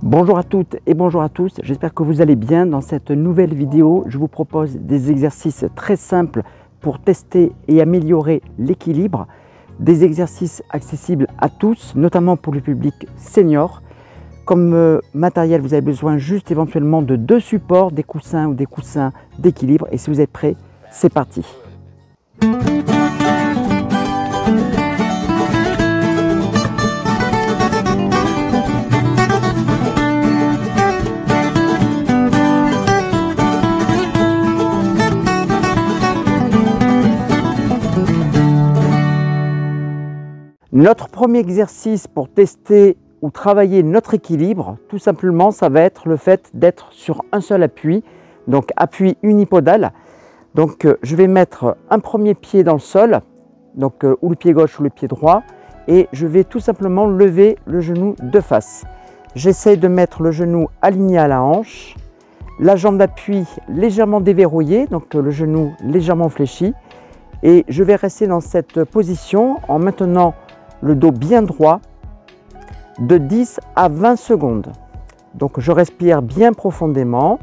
Bonjour à toutes et bonjour à tous, j'espère que vous allez bien. Dans cette nouvelle vidéo, je vous propose des exercices très simples pour tester et améliorer l'équilibre. Des exercices accessibles à tous, notamment pour le public senior. Comme matériel, vous avez besoin juste éventuellement de 2 supports, des coussins ou des coussins d'équilibre. Et si vous êtes prêts, c'est parti. Notre premier exercice pour tester ou travailler notre équilibre, tout simplement, ça va être le fait d'être sur un seul appui, donc appui unipodal. Donc je vais mettre un premier pied dans le sol, donc ou le pied gauche ou le pied droit, et je vais tout simplement lever le genou de face. J'essaie de mettre le genou aligné à la hanche, la jambe d'appui légèrement déverrouillée, donc le genou légèrement fléchi, et je vais rester dans cette position en maintenant le dos bien droit de 10 à 20 secondes. Donc je respire bien profondément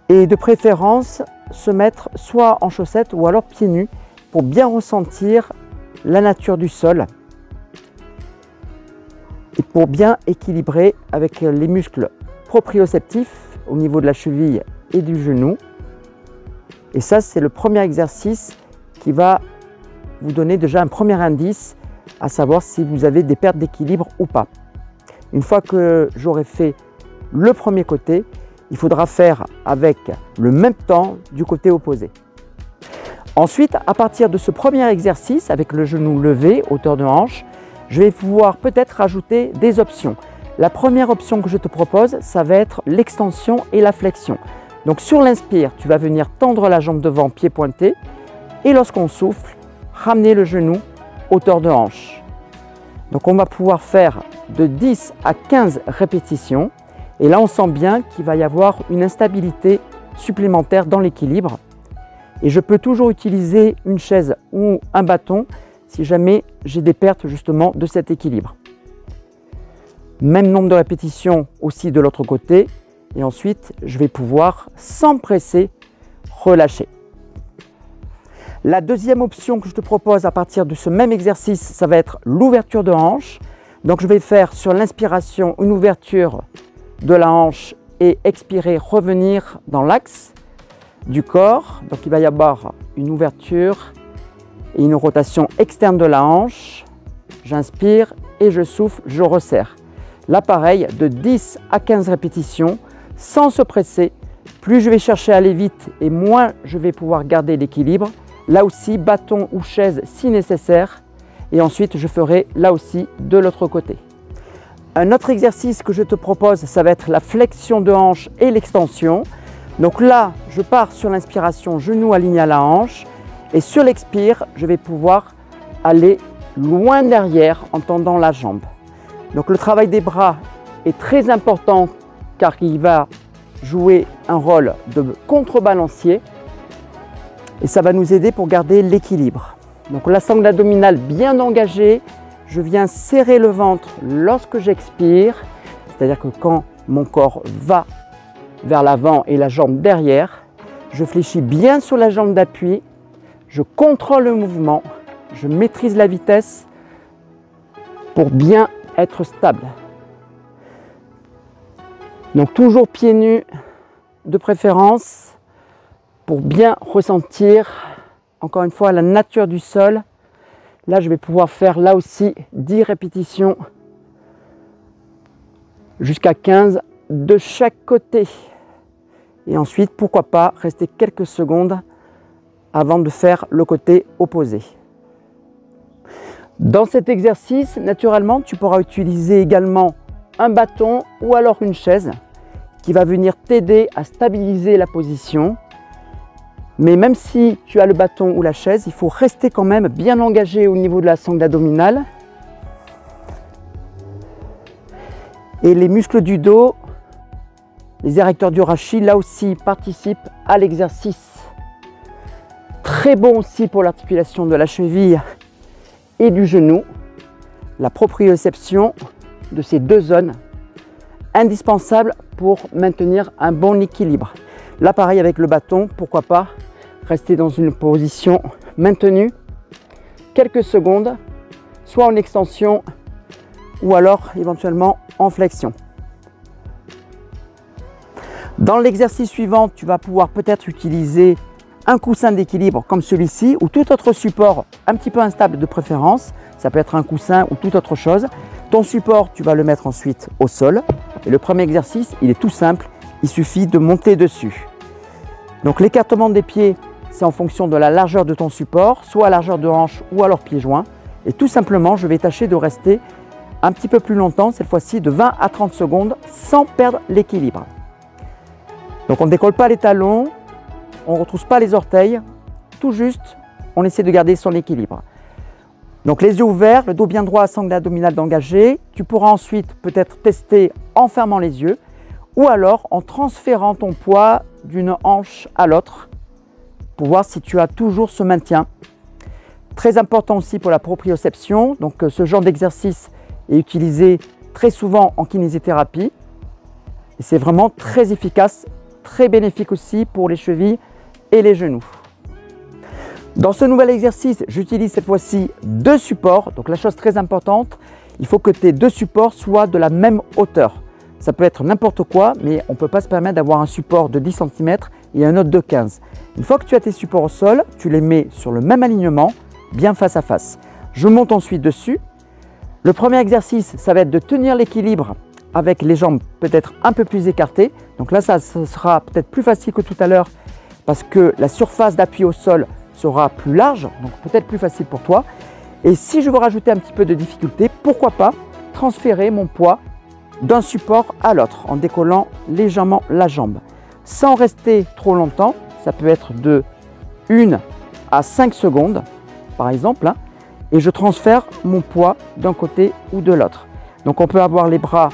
et de préférence se mettre soit en chaussettes ou alors pieds nus pour bien ressentir la nature du sol et pour bien équilibrer avec les muscles proprioceptifs au niveau de la cheville et du genou. Et ça, c'est le premier exercice qui va vous donner déjà un premier indice à savoir si vous avez des pertes d'équilibre ou pas. Une fois que j'aurai fait le premier côté, il faudra faire avec le même temps du côté opposé. Ensuite, à partir de ce premier exercice, avec le genou levé, hauteur de hanche, je vais pouvoir peut-être rajouter des options. La première option que je te propose, ça va être l'extension et la flexion. Donc sur l'inspire, tu vas venir tendre la jambe devant, pied pointé, et lorsqu'on souffle, ramener le genou hauteur de hanche. Donc on va pouvoir faire de 10 à 15 répétitions et là on sent bien qu'il va y avoir une instabilité supplémentaire dans l'équilibre et je peux toujours utiliser une chaise ou un bâton si jamais j'ai des pertes justement de cet équilibre. Même nombre de répétitions aussi de l'autre côté et ensuite je vais pouvoir sans presser relâcher. La deuxième option que je te propose à partir de ce même exercice, ça va être l'ouverture de hanche. Donc je vais faire sur l'inspiration une ouverture de la hanche et expirer, revenir dans l'axe du corps. Donc il va y avoir une ouverture et une rotation externe de la hanche. J'inspire et je souffle, je resserre. Là pareil, de 10 à 15 répétitions sans se presser. Plus je vais chercher à aller vite et moins je vais pouvoir garder l'équilibre. Là aussi, bâton ou chaise si nécessaire. Et ensuite, je ferai là aussi de l'autre côté. Un autre exercice que je te propose, ça va être la flexion de hanche et l'extension. Donc là, je pars sur l'inspiration, genou aligné à la hanche. Et sur l'expire, je vais pouvoir aller loin derrière en tendant la jambe. Donc le travail des bras est très important car il va jouer un rôle de contrebalancier. Et ça va nous aider pour garder l'équilibre. Donc la sangle abdominale bien engagée, je viens serrer le ventre lorsque j'expire, c'est-à-dire que quand mon corps va vers l'avant et la jambe derrière, je fléchis bien sur la jambe d'appui, je contrôle le mouvement, je maîtrise la vitesse pour bien être stable. Donc toujours pieds nus de préférence, pour bien ressentir, encore une fois, la nature du sol. Là, je vais pouvoir faire là aussi 10 répétitions jusqu'à 15 de chaque côté. Et ensuite, pourquoi pas, rester quelques secondes avant de faire le côté opposé. Dans cet exercice, naturellement, tu pourras utiliser également un bâton ou alors une chaise qui va venir t'aider à stabiliser la position. Mais même si tu as le bâton ou la chaise, il faut rester quand même bien engagé au niveau de la sangle abdominale. Et les muscles du dos, les érecteurs du rachis, là aussi participent à l'exercice. Très bon aussi pour l'articulation de la cheville et du genou. La proprioception de ces deux zones indispensable pour maintenir un bon équilibre. Là, pareil avec le bâton, pourquoi pas rester dans une position maintenue quelques secondes, soit en extension ou alors éventuellement en flexion. Dans l'exercice suivant, tu vas pouvoir peut-être utiliser un coussin d'équilibre comme celui-ci ou tout autre support un petit peu instable de préférence. Ça peut être un coussin ou toute autre chose. Ton support, tu vas le mettre ensuite au sol. Et le premier exercice, il est tout simple. Il suffit de monter dessus. Donc l'écartement des pieds, c'est en fonction de la largeur de ton support, soit à largeur de hanche ou alors pieds joints. Et tout simplement, je vais tâcher de rester un petit peu plus longtemps, cette fois-ci de 20 à 30 secondes, sans perdre l'équilibre. Donc on ne décolle pas les talons, on ne retrousse pas les orteils, tout juste, on essaie de garder son équilibre. Donc les yeux ouverts, le dos bien droit, sangle abdominale engagée. Tu pourras ensuite peut-être tester en fermant les yeux ou alors en transférant ton poids d'une hanche à l'autre pour voir si tu as toujours ce maintien. Très important aussi pour la proprioception, donc ce genre d'exercice est utilisé très souvent en kinésithérapie et c'est vraiment très efficace, très bénéfique aussi pour les chevilles et les genoux. Dans ce nouvel exercice, j'utilise cette fois-ci deux supports. Donc la chose très importante, il faut que tes deux supports soient de la même hauteur. Ça peut être n'importe quoi, mais on ne peut pas se permettre d'avoir un support de 10 cm et un autre de 15. Une fois que tu as tes supports au sol, tu les mets sur le même alignement, bien face à face. Je monte ensuite dessus. Le premier exercice, ça va être de tenir l'équilibre avec les jambes peut-être un peu plus écartées. Donc là, ça sera peut-être plus facile que tout à l'heure parce que la surface d'appui au sol sera plus large, donc peut-être plus facile pour toi. Et si je veux rajouter un petit peu de difficulté, pourquoi pas transférer mon poids d'un support à l'autre en décollant légèrement la jambe. Sans rester trop longtemps, ça peut être de 1 à 5 secondes par exemple, hein, et je transfère mon poids d'un côté ou de l'autre. Donc on peut avoir les bras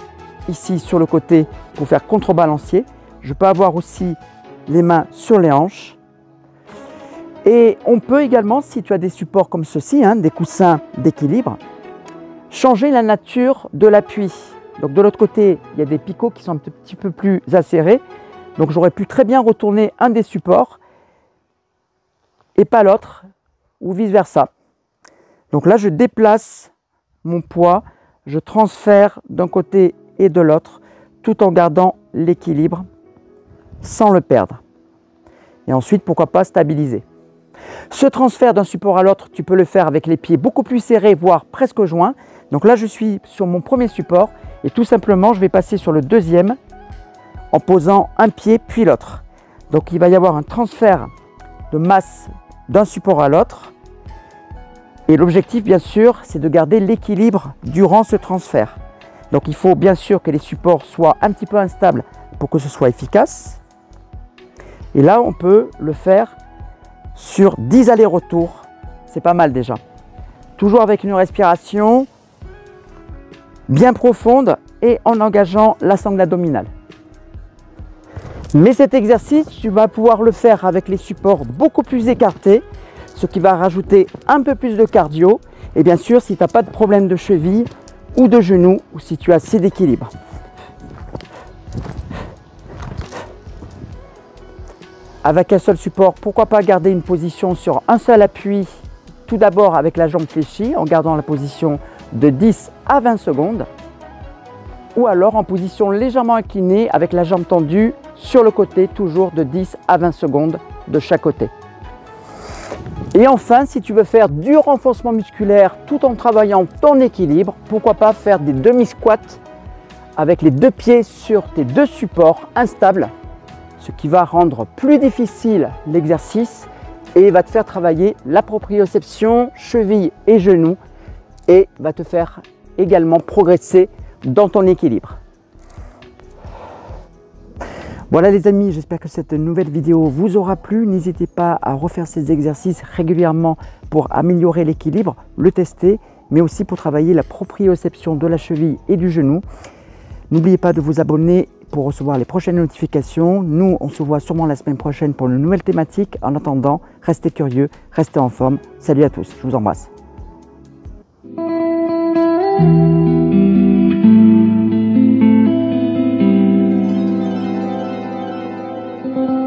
ici sur le côté pour faire contrebalancier. Je peux avoir aussi les mains sur les hanches. Et on peut également, si tu as des supports comme ceci, hein, des coussins d'équilibre, changer la nature de l'appui. Donc de l'autre côté, il y a des picots qui sont un petit peu plus acérés. Donc j'aurais pu très bien retourner un des supports et pas l'autre, ou vice-versa. Donc là, je déplace mon poids, je transfère d'un côté et de l'autre, tout en gardant l'équilibre, sans le perdre. Et ensuite, pourquoi pas stabiliser. Ce transfert d'un support à l'autre, tu peux le faire avec les pieds beaucoup plus serrés, voire presque joints. Donc là, je suis sur mon premier support et tout simplement, je vais passer sur le deuxième en posant un pied puis l'autre. Donc il va y avoir un transfert de masse d'un support à l'autre. Et l'objectif, bien sûr, c'est de garder l'équilibre durant ce transfert. Donc il faut bien sûr que les supports soient un petit peu instables pour que ce soit efficace. Et là, on peut le faire sur 10 allers-retours. C'est pas mal déjà. Toujours avec une respiration bien profonde et en engageant la sangle abdominale. Mais cet exercice, tu vas pouvoir le faire avec les supports beaucoup plus écartés, ce qui va rajouter un peu plus de cardio. Et bien sûr, si tu n'as pas de problème de cheville ou de genou, ou si tu as assez d'équilibre. Avec un seul support, pourquoi pas garder une position sur un seul appui, tout d'abord avec la jambe fléchie, en gardant la position de 10 à 20 secondes, ou alors en position légèrement inclinée avec la jambe tendue sur le côté, toujours de 10 à 20 secondes de chaque côté. Et enfin, si tu veux faire du renforcement musculaire tout en travaillant ton équilibre, pourquoi pas faire des demi-squats avec les deux pieds sur tes deux supports instables, ce qui va rendre plus difficile l'exercice et va te faire travailler la proprioception, cheville et genoux et va te faire également progresser dans ton équilibre. Voilà les amis, j'espère que cette nouvelle vidéo vous aura plu. N'hésitez pas à refaire ces exercices régulièrement pour améliorer l'équilibre, le tester, mais aussi pour travailler la proprioception de la cheville et du genou. N'oubliez pas de vous abonner pour recevoir les prochaines notifications. Nous, on se voit sûrement la semaine prochaine pour une nouvelle thématique. En attendant, restez curieux, restez en forme. Salut à tous, je vous embrasse. Thank you.